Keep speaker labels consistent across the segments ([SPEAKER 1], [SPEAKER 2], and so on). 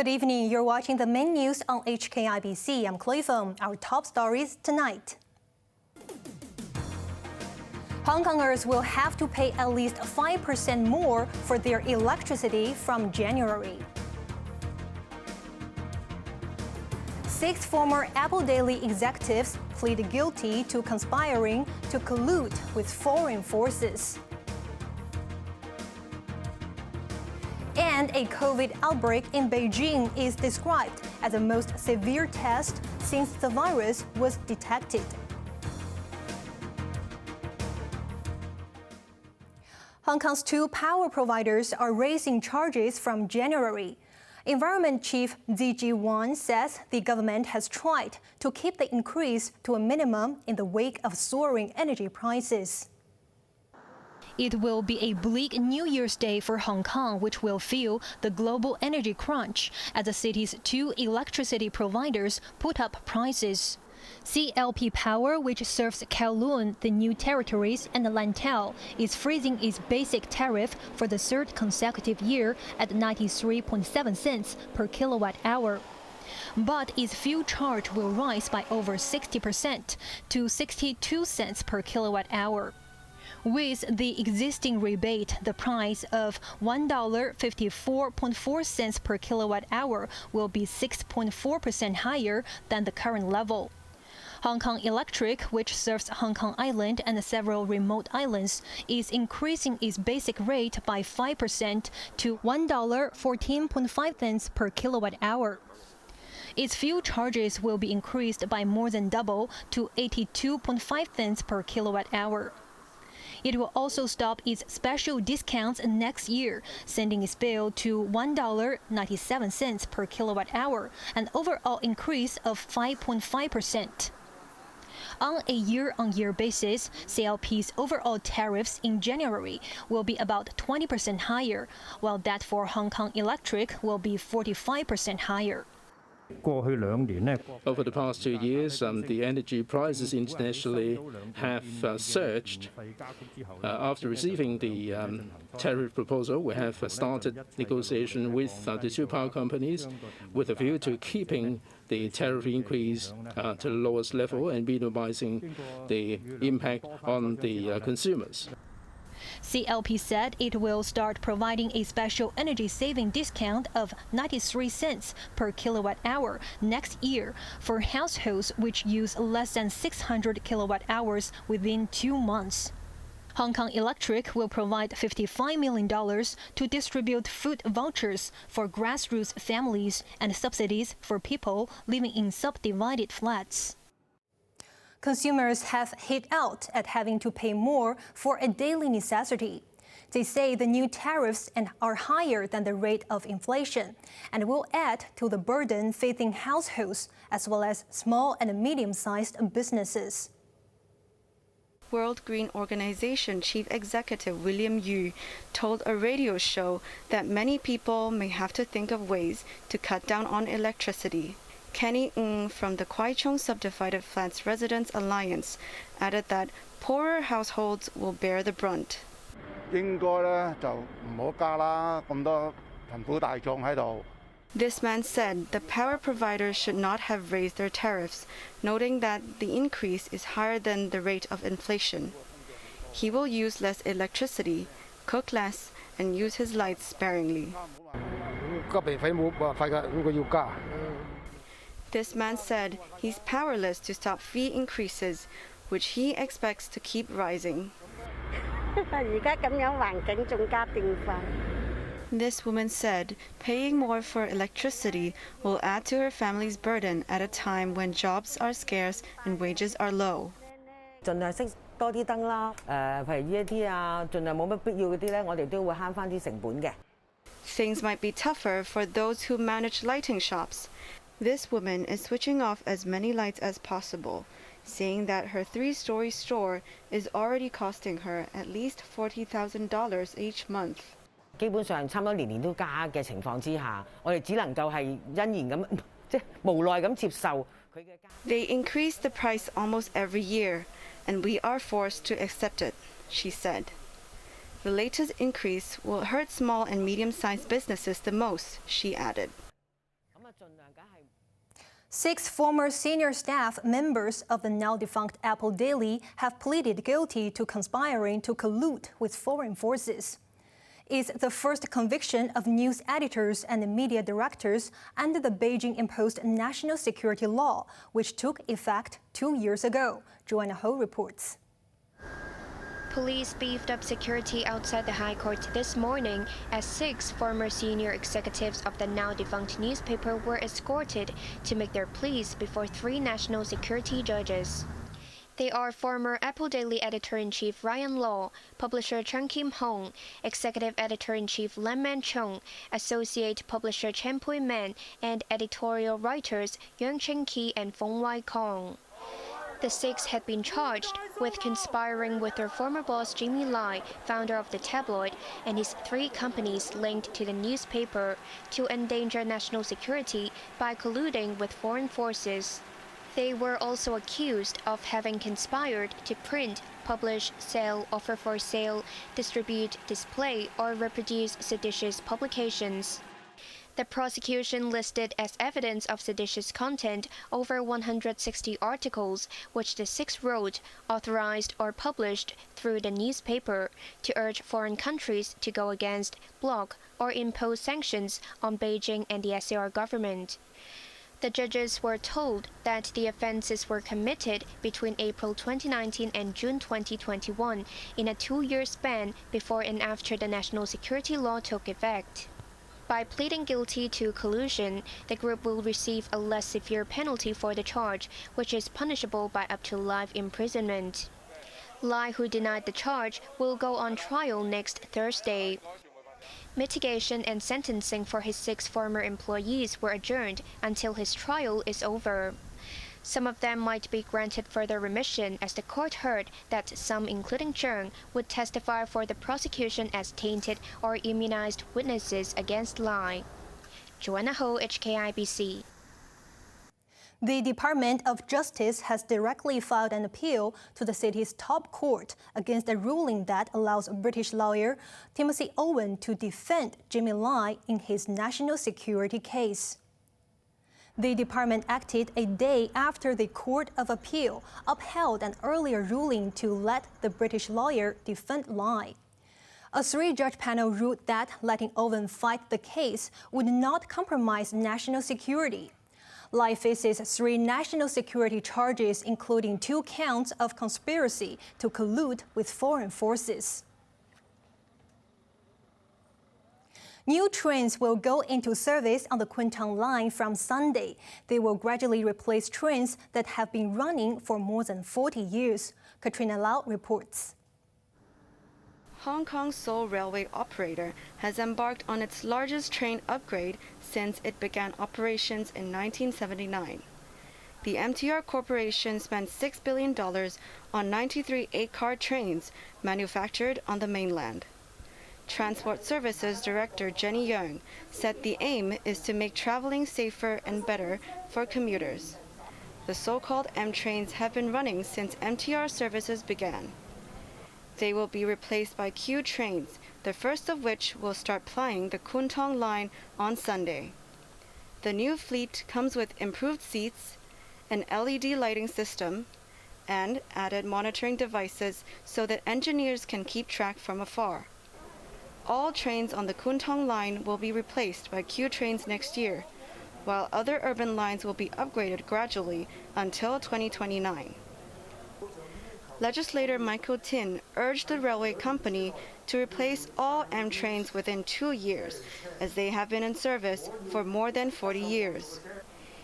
[SPEAKER 1] Good evening. You're watching the main news on HKIBC. I'm Chloe Feng. Our top stories tonight. Hongkongers will have to pay at least 5% more for their electricity from January. 6 former Apple Daily executives plead guilty to conspiring to collude with foreign forces. And a COVID outbreak in Beijing is described as the most severe test since the virus was detected. Hong Kong's 2 power providers are raising charges from January. Environment Chief Ziji Wan says the government has tried to keep the increase to a minimum in the wake of soaring energy prices. It will be a bleak New Year's Day for Hong Kong, which will feel the global energy crunch as the city's 2 electricity providers put up prices. CLP Power, which serves Kowloon, the New Territories, and Lantau, is freezing its basic tariff for the 3rd consecutive year at 93.7 cents per kilowatt hour. But its fuel charge will rise by over 60% to 62 cents per kilowatt hour. With the existing rebate, the price of $1.54.4 per kilowatt hour will be 6.4% higher than the current level. Hong Kong Electric, which serves Hong Kong Island and several remote islands, is increasing its basic rate by 5% to $1.14.5 per kilowatt hour. Its fuel charges will be increased by more than double to 82.5 cents per kilowatt hour. It will also stop its special discounts next year, sending its bill to $1.97 per kilowatt hour, an overall increase of 5.5%. On a year-on-year basis, CLP's overall tariffs in January will be about 20% higher, while that for Hong Kong Electric will be 45% higher.
[SPEAKER 2] Over the past 2 years, the energy prices internationally have surged. After receiving the tariff proposal, we have started negotiation with the 2 power companies with a view to keeping the tariff increase to the lowest level and minimizing the impact on the consumers.
[SPEAKER 1] CLP said it will start providing a special energy-saving discount of 93 cents per kilowatt hour next year for households which use less than 600 kilowatt hours within 2 months. Hong Kong Electric will provide $55 million to distribute food vouchers for grassroots families and subsidies for people living in subdivided flats. Consumers have hit out at having to pay more for a daily necessity. They say the new tariffs are higher than the rate of inflation and will add to the burden facing households as well as small and medium-sized businesses.
[SPEAKER 3] World Green Organization Chief Executive William Yu told a radio show that many people may have to think of ways to cut down on electricity. Kenny Ng from the Kwai Chung Subdivided Flats Residents Alliance added that poorer households will bear the brunt. This man said the power providers should not have raised their tariffs, noting that the increase is higher than the rate of inflation. He will use less electricity, cook less, and use his lights sparingly. This man said he's powerless to stop fee increases, which he expects to keep rising. This woman said paying more for electricity will add to her family's burden at a time when jobs are scarce and wages are low. Things might be tougher for those who manage lighting shops. This woman is switching off as many lights as possible, saying that her 3-story store is already costing her at least $40,000 each month. They increase the price almost every year, and we are forced to accept it, she said. The latest increase will hurt small and medium-sized businesses the most, she added.
[SPEAKER 1] 6 former senior staff members of the now-defunct Apple Daily have pleaded guilty to conspiring to collude with foreign forces. It's the first conviction of news editors and media directors under the Beijing-imposed national security law, which took effect 2 years ago. Joanna Ho reports.
[SPEAKER 4] Police beefed up security outside the High Court this morning as 6 former senior executives of the now-defunct newspaper were escorted to make their pleas before 3 national security judges. They are former Apple Daily editor-in-chief Ryan Law, publisher Chen Kim-hong, executive editor-in-chief Len Man-chung, associate publisher Chen Pui-man, and editorial writers Yuan Chen-ki and Feng Wai-kong. The 6 had been charged with conspiring with their former boss Jimmy Lai, founder of the tabloid, and his 3 companies linked to the newspaper to endanger national security by colluding with foreign forces. They were also accused of having conspired to print, publish, sell, offer for sale, distribute, display, or reproduce seditious publications. The prosecution listed as evidence of seditious content over 160 articles which the 6 wrote, authorized, or published through the newspaper to urge foreign countries to go against, block, or impose sanctions on Beijing and the SAR government. The judges were told that the offenses were committed between April 2019 and June 2021 in a 2-year span before and after the national security law took effect. By pleading guilty to collusion, the group will receive a less severe penalty for the charge, which is punishable by up to life imprisonment. Lai, who denied the charge, will go on trial next Thursday. Mitigation and sentencing for his 6 former employees were adjourned until his trial is over. Some of them might be granted further remission as the court heard that some, including Zheng, would testify for the prosecution as tainted or immunized witnesses against Lai. Joanna Ho, HKIBC.
[SPEAKER 1] The Department of Justice has directly filed an appeal to the city's top court against a ruling that allows British lawyer Timothy Owen to defend Jimmy Lai in his national security case. The department acted a day after the Court of Appeal upheld an earlier ruling to let the British lawyer defend Lai. A 3-judge panel ruled that letting Owen fight the case would not compromise national security. Lai faces 3 national security charges, including 2 counts of conspiracy to collude with foreign forces. New trains will go into service on the Kuntong line from Sunday. They will gradually replace trains that have been running for more than 40 years. Katrina Lau reports.
[SPEAKER 3] Hong Kong's sole railway operator has embarked on its largest train upgrade since it began operations in 1979. The MTR Corporation spent $6 billion on 93 8-car trains manufactured on the mainland. Transport Services Director Jenny Yeung said the aim is to make traveling safer and better for commuters. The so-called M trains have been running since MTR services began. They will be replaced by Q trains, the first of which will start plying the Kuntong line on Sunday. The new fleet comes with improved seats, an LED lighting system, and added monitoring devices so that engineers can keep track from afar. All trains on the Kuntong line will be replaced by Q trains next year, while other urban lines will be upgraded gradually until 2029. Legislator Michael Tin urged the railway company to replace all M trains within 2 years, as they have been in service for more than 40 years.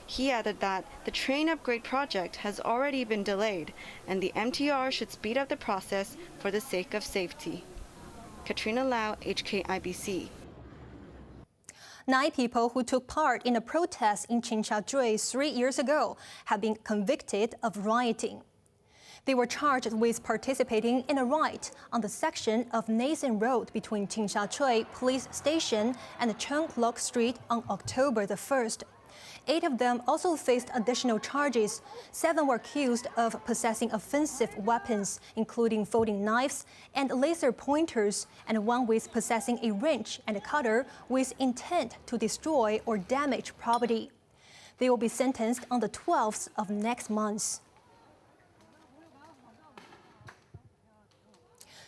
[SPEAKER 3] He added that the train upgrade project has already been delayed, and the MTR should speed up the process for the sake of safety. Katrina Lau, HKIBC.
[SPEAKER 1] 9 people who took part in a protest in Chinsha-Zui 3 years ago have been convicted of rioting. They were charged with participating in a riot on the section of Nathan Road between Chinsha-Zui Police Station and Cheng Lok Street on October the 1st. 8 of them also faced additional charges. 7 were accused of possessing offensive weapons, including folding knives and laser pointers, and 1 with possessing a wrench and a cutter with intent to destroy or damage property. They will be sentenced on the 12th of next month.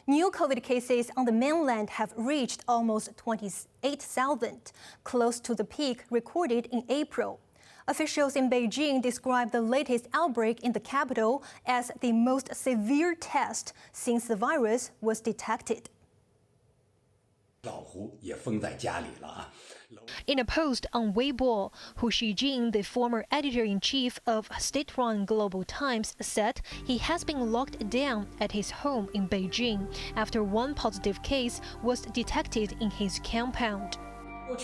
[SPEAKER 1] New COVID cases on the mainland have reached almost 28,000, close to the peak recorded in April. Officials in Beijing describe the latest outbreak in the capital as the most severe test since the virus was detected. In a post on Weibo, Hu Xijing, the former editor-in-chief of state-run Global Times, said he has been locked down at his home in Beijing after one positive case was detected in his compound. In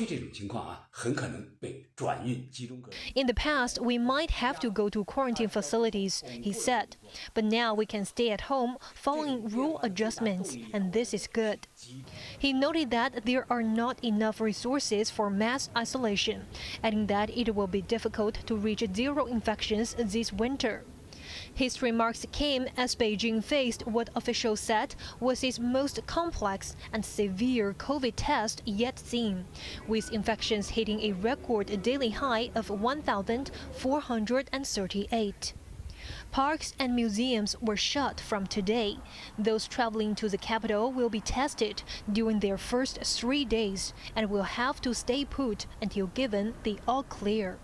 [SPEAKER 1] the past, we might have to go to quarantine facilities, he said. But now we can stay at home following rule adjustments, and this is good. He noted that there are not enough resources for mass isolation, adding that it will be difficult to reach zero infections this winter. His remarks came as Beijing faced what officials said was its most complex and severe COVID test yet seen, with infections hitting a record daily high of 1,438. Parks and museums were shut from today. Those traveling to the capital will be tested during their first 3 days and will have to stay put until given the all-clear.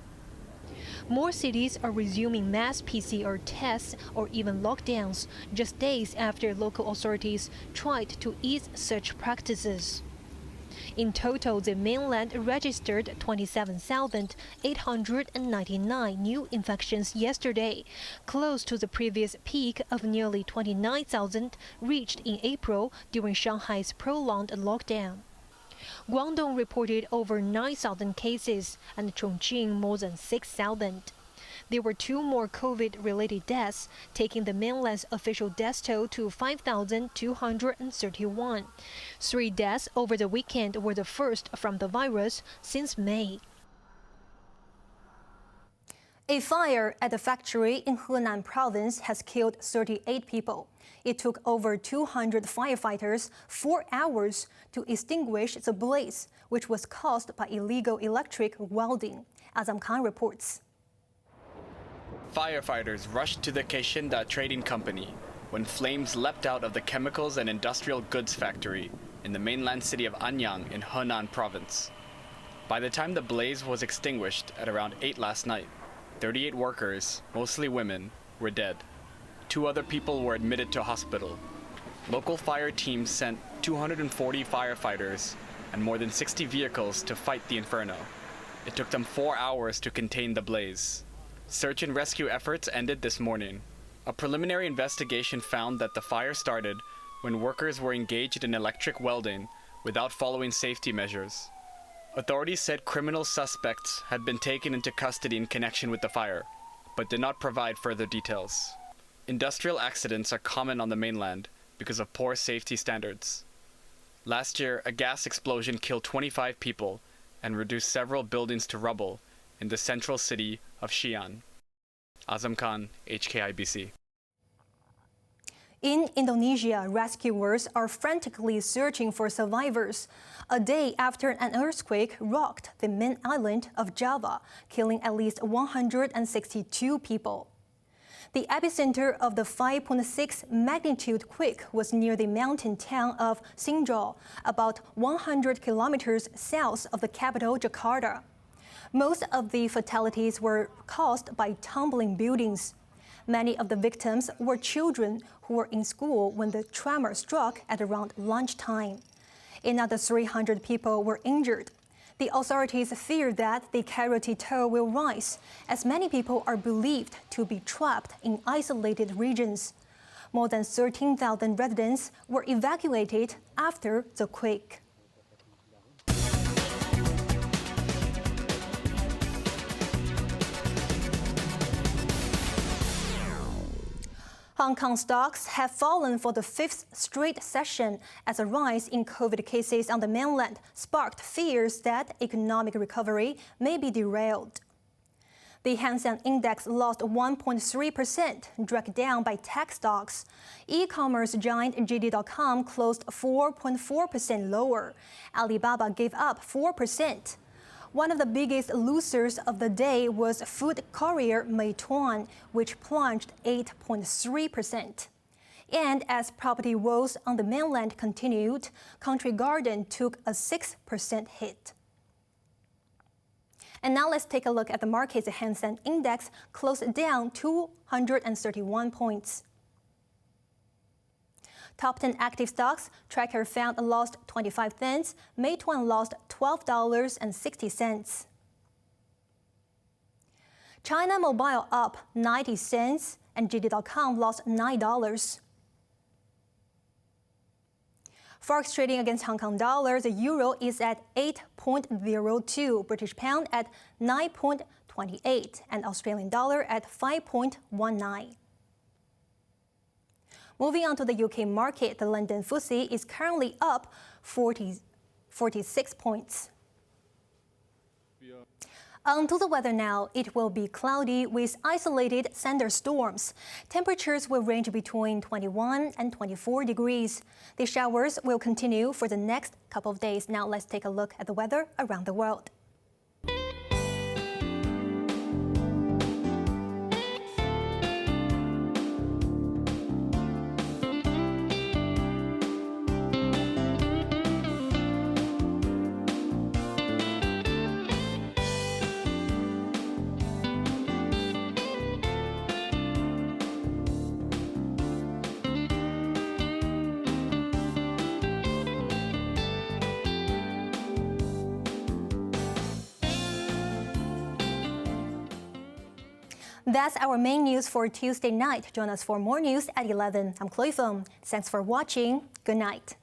[SPEAKER 1] More cities are resuming mass PCR tests or even lockdowns just days after local authorities tried to ease such practices. In total, the mainland registered 27,899 new infections yesterday, close to the previous peak of nearly 29,000 reached in April during Shanghai's prolonged lockdown. Guangdong reported over 9,000 cases and Chongqing more than 6,000. There were 2 more COVID-related deaths, taking the mainland's official death toll to 5,231. 3 deaths over the weekend were the first from the virus since May. A fire at a factory in Henan province has killed 38 people. It took over 200 firefighters 4 hours to extinguish the blaze, which was caused by illegal electric welding. Azam Khan reports.
[SPEAKER 5] Firefighters rushed to the Keishinda trading company when flames leapt out of the chemicals and industrial goods factory in the mainland city of Anyang in Henan province. By the time the blaze was extinguished at around 8 last night, 38 workers, mostly women, were dead. 2 other people were admitted to hospital. Local fire teams sent 240 firefighters and more than 60 vehicles to fight the inferno. It took them 4 hours to contain the blaze. Search and rescue efforts ended this morning. A preliminary investigation found that the fire started when workers were engaged in electric welding without following safety measures. Authorities said criminal suspects had been taken into custody in connection with the fire, but did not provide further details. Industrial accidents are common on the mainland because of poor safety standards. Last year, a gas explosion killed 25 people and reduced several buildings to rubble in the central city of Xi'an. Azam Khan, HKIBC.
[SPEAKER 1] In Indonesia, rescuers are frantically searching for survivors a day after an earthquake rocked the main island of Java, killing at least 162 people. The epicenter of the 5.6 magnitude quake was near the mountain town of Sinjal, about 100 kilometers south of the capital, Jakarta. Most of the fatalities were caused by tumbling buildings. Many of the victims were children who were in school when the tremor struck at around lunchtime. Another 300 people were injured. The authorities fear that the casualty toll will rise, as many people are believed to be trapped in isolated regions. More than 13,000 residents were evacuated after the quake. Hong Kong stocks have fallen for the 5th straight session as a rise in COVID cases on the mainland sparked fears that economic recovery may be derailed. The Hang Seng Index lost 1.3%, dragged down by tech stocks. E-commerce giant JD.com closed 4.4% lower. Alibaba gave up 4%. One of the biggest losers of the day was food courier Meituan, which plunged 8.3%. And as property woes on the mainland continued, Country Garden took a 6% hit. And now let's take a look at the markets. The Hang Seng Index closed down 231 points. Top 10 active stocks, Tracker found lost 25 cents, Meituan lost $12.60. China Mobile up 90 cents, and JD.com lost $9. Forex trading against Hong Kong dollar, the euro is at 8.02, British pound at 9.28, and Australian dollar at 5.19. Moving on to the UK market, the London FTSE is currently up 46 points. On to the weather now. It will be cloudy with isolated thunderstorms. Temperatures will range between 21 and 24 degrees. The showers will continue for the next couple of days. Now let's take a look at the weather around the world. That's our main news for Tuesday night. Join us for more news at 11. I'm Chloe Feng. Thanks for watching. Good night.